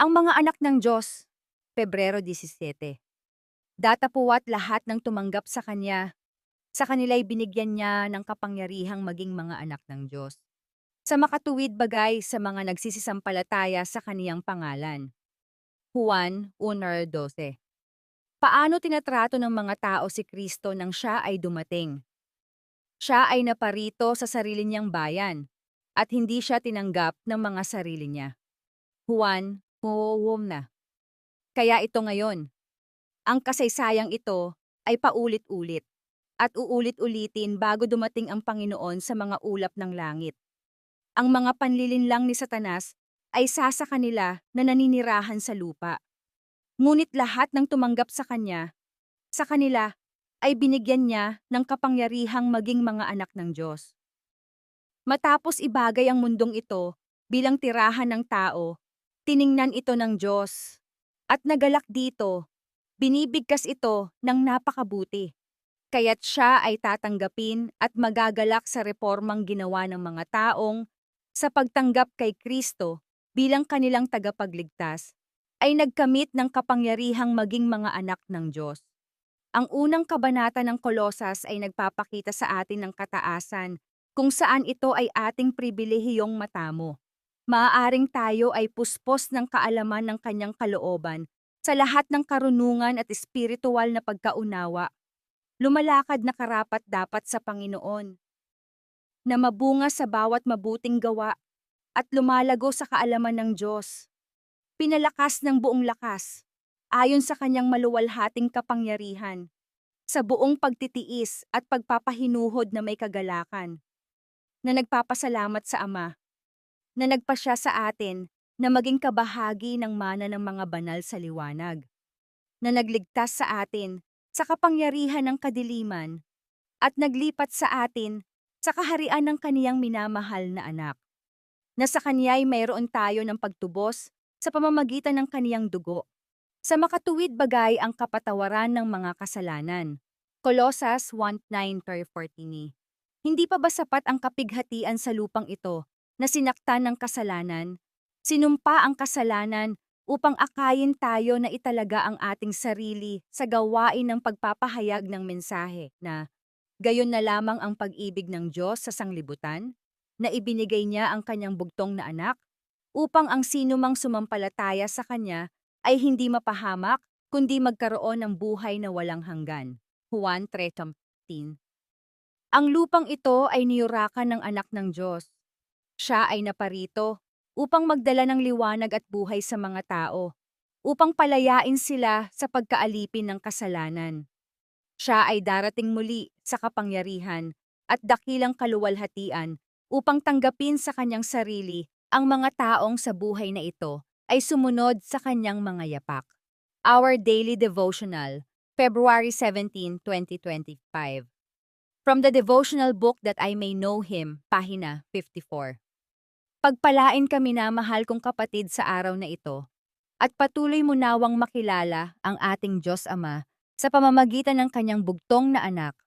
Ang mga anak ng Diyos, Pebrero 17. Datapuwat lahat ng tumanggap sa Kanya. Sa kanila'y binigyan niya ng kapangyarihang maging mga anak ng Diyos. Sa makatuwid bagay sa mga nagsisisampalataya sa Kaniyang pangalan. Juan 1:12. Paano tinatrato ng mga tao si Kristo nang siya ay dumating? Siya ay naparito sa sarili niyang bayan at hindi siya tinanggap ng mga sarili niya. Juan 1:1. Kaya ito ngayon, ang kasaysayang ito ay paulit-ulit at uulit-ulitin bago dumating ang Panginoon sa mga ulap ng langit. Ang mga panlilinlang ni Satanas ay sasa kanila na naninirahan sa lupa. Ngunit lahat ng tumanggap sa kanila ay binigyan niya ng kapangyarihang maging mga anak ng Diyos. Matapos ibagay ang mundong ito bilang tirahan ng tao, tiningnan ito ng Diyos. At nagalak dito, binibigkas ito ng napakabuti. Kaya't siya ay tatanggapin at magagalak sa reformang ginawa ng mga taong sa pagtanggap kay Kristo bilang kanilang tagapagligtas ay nagkamit ng kapangyarihang maging mga anak ng Diyos. Ang unang kabanata ng Kolosas ay nagpapakita sa atin ng kataasan kung saan ito ay ating pribilehiyong matamo. Maaaring tayo ay puspos ng kaalaman ng kanyang kalooban sa lahat ng karunungan at espiritual na pagkaunawa. Lumalakad na karapat-dapat sa Panginoon, na mabunga sa bawat mabuting gawa at lumalago sa kaalaman ng Diyos. Pinalakas ng buong lakas, ayon sa kanyang maluwalhating kapangyarihan, sa buong pagtitiis at pagpapahinuhod na may kagalakan, na nagpapasalamat sa Ama, na nagpasya sa atin na maging kabahagi ng mana ng mga banal sa liwanag, na nagligtas sa atin sa kapangyarihan ng kadiliman at naglipat sa atin sa kaharian ng kaniyang minamahal na anak, na sa kaniya'y mayroon tayo ng pagtubos sa pamamagitan ng kaniyang dugo. Sa makatuwid bagay ang kapatawaran ng mga kasalanan. Kolosas 1:9-14. Hindi pa ba sapat ang kapighatian sa lupang ito na sinaktan ng kasalanan? Sinumpa ang kasalanan upang akayin tayo na italaga ang ating sarili sa gawain ng pagpapahayag ng mensahe na gayon na lamang ang pag-ibig ng Diyos sa sanglibutan, na ibinigay niya ang kanyang bugtong na anak, upang ang sinumang sumampalataya sa kanya ay hindi mapahamak, kundi magkaroon ng buhay na walang hanggan. Juan 3:10. Ang lupang ito ay niyurakan ng anak ng Diyos. Siya ay naparito upang magdala ng liwanag at buhay sa mga tao, upang palayain sila sa pagkaalipin ng kasalanan. Siya ay darating muli sa kapangyarihan at dakilang kaluwalhatian upang tanggapin sa kanyang sarili ang mga taong sa buhay na ito ay sumunod sa kanyang mga yapak. Our Daily Devotional, February 17, 2025. From the devotional book That I May Know Him, pahina 54. Pagpalain kami na mahal kong kapatid sa araw na ito, at patuloy mo nawang makilala ang ating Diyos Ama sa pamamagitan ng kanyang bugtong na anak,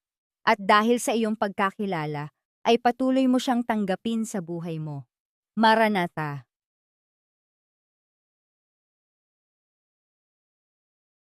at dahil sa iyong pagkakilala, ay patuloy mo siyang tanggapin sa buhay mo. Maranatha.